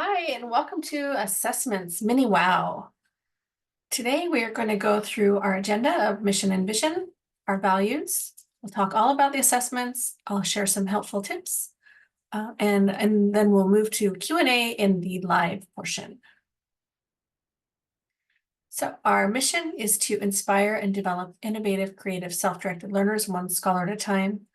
Hi, and welcome to Assessments Mini Wow. Today, we are going to go through our agenda of mission and vision, our values. We'll talk all about the assessments. I'll share some helpful tips, and then we'll move to Q&A in the live portion. So our mission is to inspire and develop innovative, creative, self-directed learners, one scholar at a time.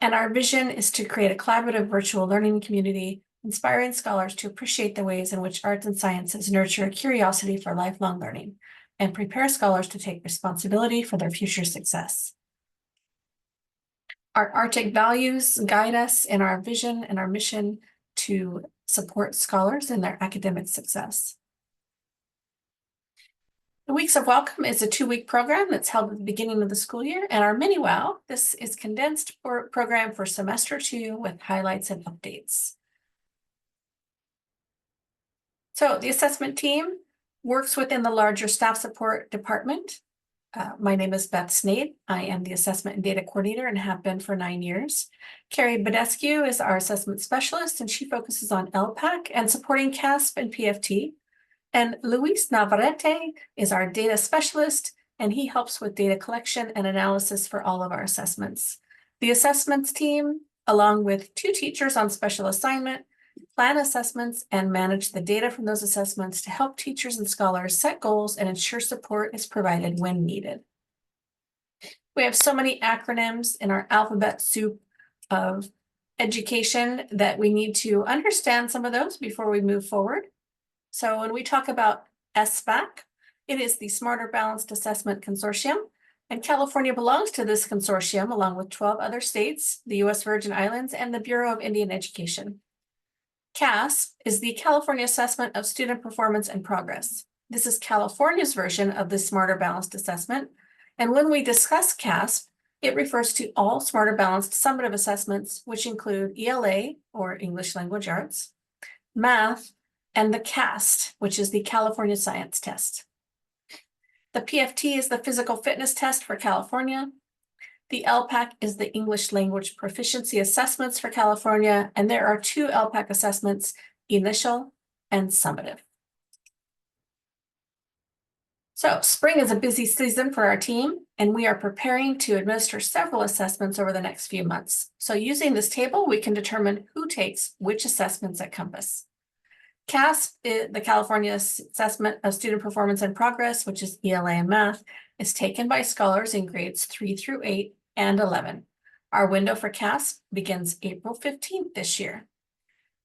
And our vision is to create a collaborative virtual learning community, inspiring scholars to appreciate the ways in which arts and sciences nurture a curiosity for lifelong learning and prepare scholars to take responsibility for their future success. Our Arctic values guide us in our vision and our mission to support scholars in their academic success. The Weeks of Welcome is a 2-week program that's held at the beginning of the school year, and our Mini Wow, this is condensed program for semester 2 with highlights and updates. So the assessment team works within the larger staff support department. My name is Beth Snade. I am the assessment and data coordinator and have been for 9 years. Carrie Badescu is our assessment specialist, and she focuses on LPAC and supporting CASP and PFT. And Luis Navarrete is our data specialist, and he helps with data collection and analysis for all of our assessments. The assessments team, along with 2 teachers on special assignment, plan assessments and manage the data from those assessments to help teachers and scholars set goals and ensure support is provided when needed. We have so many acronyms in our alphabet soup of education that we need to understand some of those before we move forward. So when we talk about SBAC, it is the Smarter Balanced Assessment Consortium, and California belongs to this consortium along with 12 other states, the U.S. Virgin Islands, and the Bureau of Indian Education. CASP is the California Assessment of Student Performance and Progress. This is California's version of the Smarter Balanced Assessment, and when we discuss CASP, it refers to all Smarter Balanced summative assessments, which include ELA, or English Language Arts, math, and the CAST, which is the California Science Test. The PFT is the Physical Fitness Test for California. The LPAC is the English Language Proficiency Assessments for California, and there are 2 LPAC assessments, Initial and Summative. So spring is a busy season for our team, and we are preparing to administer several assessments over the next few months. So using this table, we can determine who takes which assessments at Compass. CASP, the California Assessment of Student Performance and Progress, which is ELA and math, is taken by scholars in grades 3 through 8 and 11. Our window for CASP begins April 15th this year.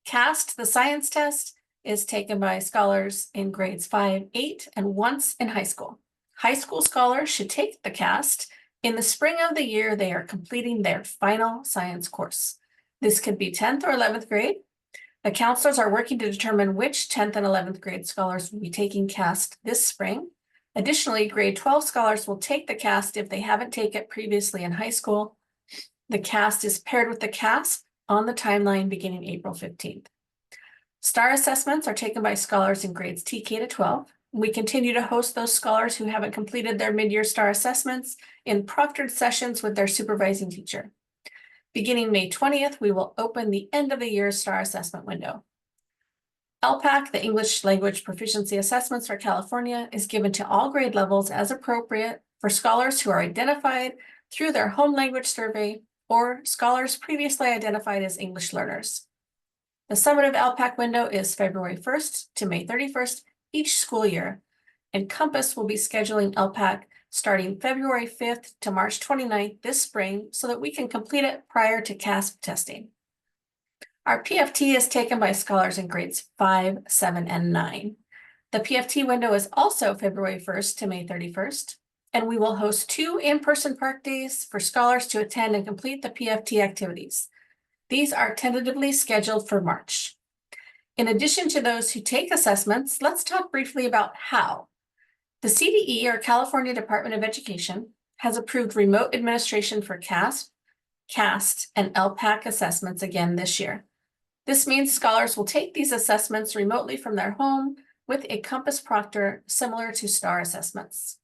CAST, the science test, is taken by scholars in grades 5, 8, and once in high school. High school scholars should take the CAST in the spring of the year they are completing their final science course. This could be 10th or 11th grade. The counselors are working to determine which 10th and 11th grade scholars will be taking CAST this spring. Additionally, grade 12 scholars will take the CAST if they haven't taken it previously in high school. The CAST is paired with the CASP on the timeline beginning April 15th. STAR assessments are taken by scholars in grades TK to 12. We continue to host those scholars who haven't completed their mid-year STAR assessments in proctored sessions with their supervising teacher. Beginning May 20th, we will open the end of the year STAR assessment window. LPAC, the English Language Proficiency Assessments for California, is given to all grade levels as appropriate for scholars who are identified through their home language survey or scholars previously identified as English learners. The summative LPAC window is February 1st to May 31st each school year, and Compass will be scheduling LPAC starting February 5th to March 29th this spring so that we can complete it prior to CASP testing. Our PFT is taken by scholars in grades 5, 7, and 9. The PFT window is also February 1st to May 31st, and we will host 2 in-person park days for scholars to attend and complete the PFT activities. These are tentatively scheduled for March. In addition to those who take assessments, let's talk briefly about how. The CDE, or California Department of Education, has approved remote administration for CASP, CAST, and LPAC assessments again this year. This means scholars will take these assessments remotely from their home with a Compass proctor similar to STAR assessments.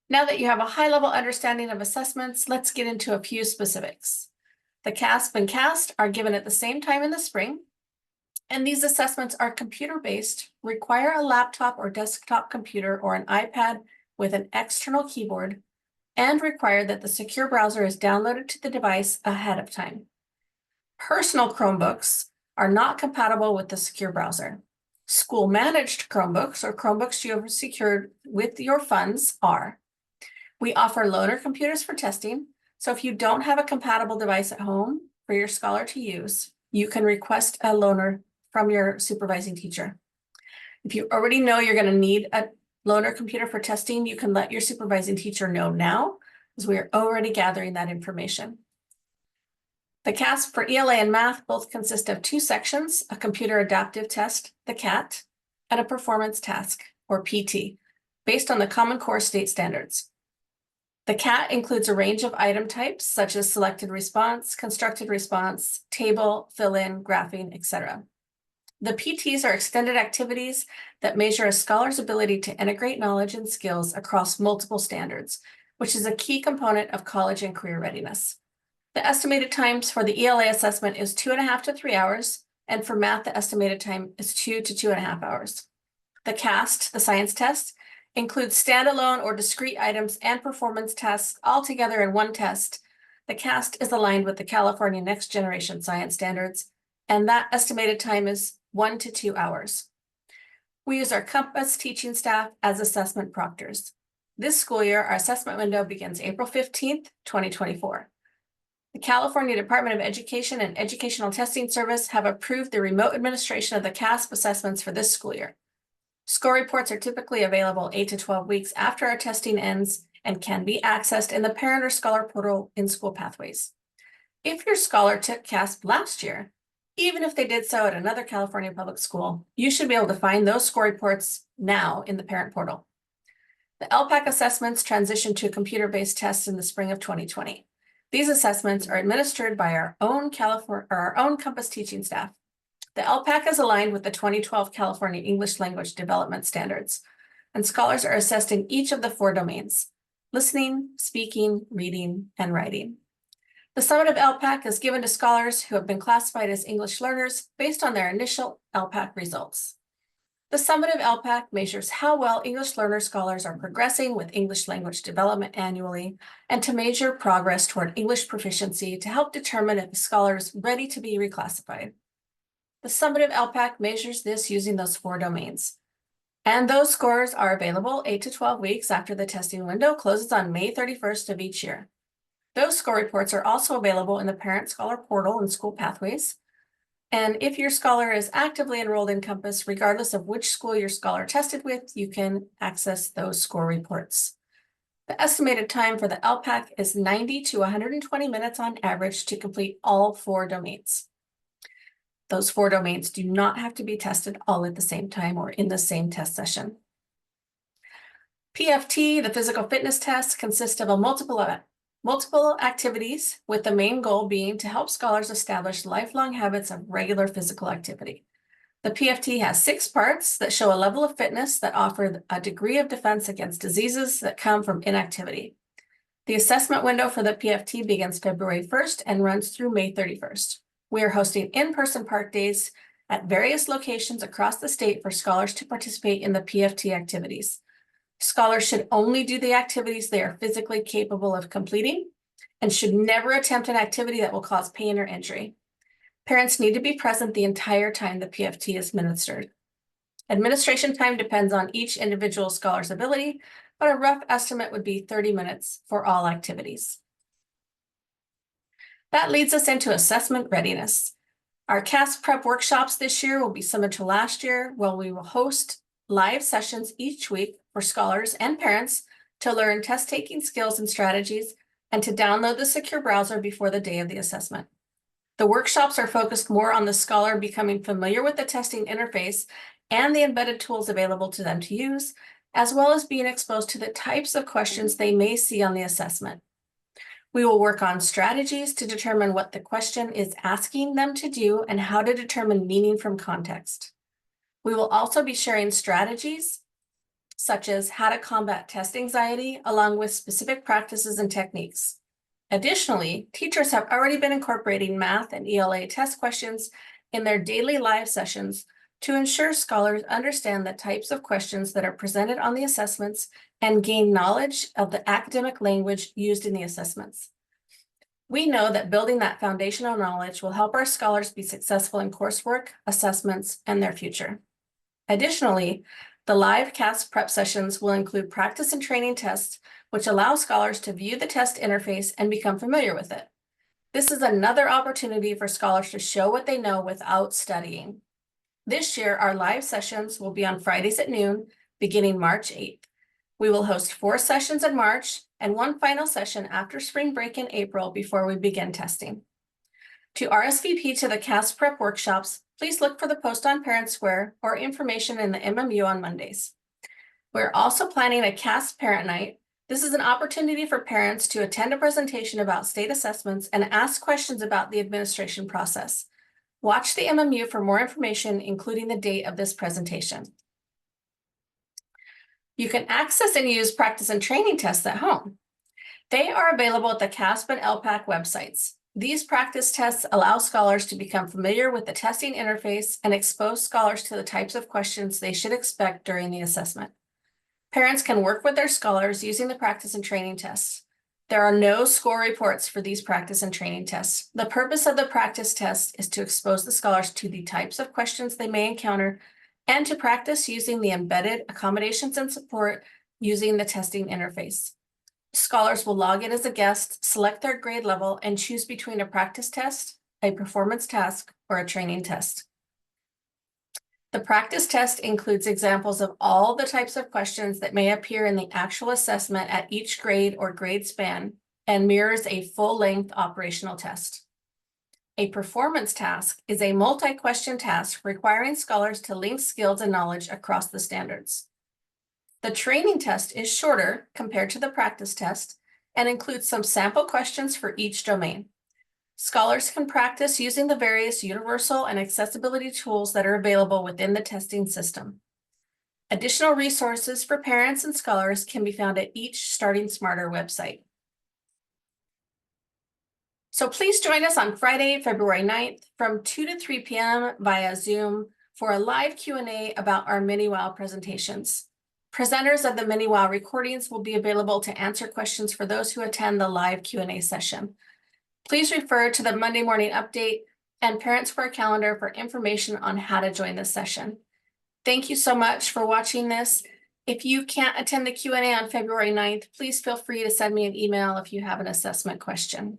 Now that you have a high-level understanding of assessments, let's get into a few specifics. The CASP and CAST are given at the same time in the spring, And these assessments are computer-based, require a laptop or desktop computer or an iPad with an external keyboard, and require that the secure browser is downloaded to the device ahead of time. Personal Chromebooks are not compatible with the secure browser. School-managed Chromebooks or Chromebooks you have secured with your funds are. We offer loaner computers for testing, so if you don't have a compatible device at home for your scholar to use, you can request a loaner from your supervising teacher. If you already know you're going to need a loaner computer for testing, you can let your supervising teacher know now, as we are already gathering that information. The CASP for ELA and math both consist of two sections, a computer adaptive test, the CAT, and a performance task, or PT, based on the Common Core state standards. The CAT includes a range of item types, such as selected response, constructed response, table, fill-in, graphing, etc. The PTs are extended activities that measure a scholar's ability to integrate knowledge and skills across multiple standards, which is a key component of college and career readiness. The estimated times for the ELA assessment is 2.5 to 3 hours, and for math, the estimated time is 2 to 2.5 hours. The CAST, the science test, includes standalone or discrete items and performance tasks all together in one test. The CAST is aligned with the California Next Generation Science Standards, and that estimated time is 1 to 2 hours. We use our Compass teaching staff as assessment proctors. This school year, our assessment window begins April 15th, 2024. The California Department of Education and Educational Testing Service have approved the remote administration of the CASP assessments for this school year. Score reports are typically available 8 to 12 weeks after our testing ends and can be accessed in the parent or scholar portal in School Pathways. If your scholar took CASP last year, even if they did so at another California public school, you should be able to find those score reports now in the parent portal. The LPAC assessments transitioned to computer-based tests in the spring of 2020. These assessments are administered by our own Compass teaching staff. The LPAC is aligned with the 2012 California English Language Development Standards, and scholars are assessed in each of the 4 domains: listening, speaking, reading, and writing. The summative LPAC is given to scholars who have been classified as English learners based on their initial LPAC results. The summative LPAC measures how well English learner scholars are progressing with English language development annually, and to measure progress toward English proficiency to help determine if the scholar is ready to be reclassified. The summative LPAC measures this using those 4 domains. And those scores are available 8 to 12 weeks after the testing window closes on May 31st of each year. Those score reports are also available in the Parent Scholar Portal and School Pathways. And if your scholar is actively enrolled in Compass, regardless of which school your scholar tested with, you can access those score reports. The estimated time for the LPAC is 90 to 120 minutes on average to complete all 4 domains. Those 4 domains do not have to be tested all at the same time or in the same test session. PFT, the physical fitness test, consists of multiple activities, with the main goal being to help scholars establish lifelong habits of regular physical activity. The PFT has 6 parts that show a level of fitness that offer a degree of defense against diseases that come from inactivity. The assessment window for the PFT begins February 1st and runs through May 31st. We are hosting in-person park days at various locations across the state for scholars to participate in the PFT activities. Scholars should only do the activities they are physically capable of completing and should never attempt an activity that will cause pain or injury. Parents need to be present the entire time the PFT is administered. Administration time depends on each individual scholar's ability, but a rough estimate would be 30 minutes for all activities. That leads us into assessment readiness. Our CASP prep workshops this year will be similar to last year, where we will host live sessions each week for scholars and parents to learn test-taking skills and strategies, and to download the secure browser before the day of the assessment. The workshops are focused more on the scholar becoming familiar with the testing interface and the embedded tools available to them to use, as well as being exposed to the types of questions they may see on the assessment. We will work on strategies to determine what the question is asking them to do and how to determine meaning from context. We will also be sharing strategies such as how to combat test anxiety, along with specific practices and techniques. Additionally, teachers have already been incorporating math and ELA test questions in their daily live sessions to ensure scholars understand the types of questions that are presented on the assessments and gain knowledge of the academic language used in the assessments. We know that building that foundational knowledge will help our scholars be successful in coursework, assessments, and their future. Additionally, the live CAS prep sessions will include practice and training tests, which allow scholars to view the test interface and become familiar with it. This is another opportunity for scholars to show what they know without studying. This year, our live sessions will be on Fridays at noon, beginning March 8th. We will host 4 sessions in March and 1 final session after spring break in April before we begin testing. To RSVP to the CAS prep workshops, please look for the post on Parent Square or information in the MMU on Mondays. We're also planning a CAS Parent Night. This is an opportunity for parents to attend a presentation about state assessments and ask questions about the administration process. Watch the MMU for more information, including the date of this presentation. You can access and use practice and training tests at home. They are available at the CASP and LPAC websites. These practice tests allow scholars to become familiar with the testing interface and expose scholars to the types of questions they should expect during the assessment. Parents can work with their scholars using the practice and training tests. There are no score reports for these practice and training tests. The purpose of the practice test is to expose the scholars to the types of questions they may encounter and to practice using the embedded accommodations and support using the testing interface. Scholars will log in as a guest, select their grade level, and choose between a practice test, a performance task, or a training test. The practice test includes examples of all the types of questions that may appear in the actual assessment at each grade or grade span and mirrors a full-length operational test. A performance task is a multi-question task requiring scholars to link skills and knowledge across the standards. The training test is shorter compared to the practice test and includes some sample questions for each domain. Scholars can practice using the various universal and accessibility tools that are available within the testing system. Additional resources for parents and scholars can be found at each Starting Smarter website. So please join us on Friday, February 9th from 2 to 3 p.m. via Zoom for a live Q&A about our Mini-WOW presentations. Presenters of the Mini-WOW recordings will be available to answer questions for those who attend the live Q&A session. Please refer to the Monday morning update and Parent Square calendar for information on how to join this session. Thank you so much for watching this. If you can't attend the Q&A on February 9th, please feel free to send me an email if you have an assessment question.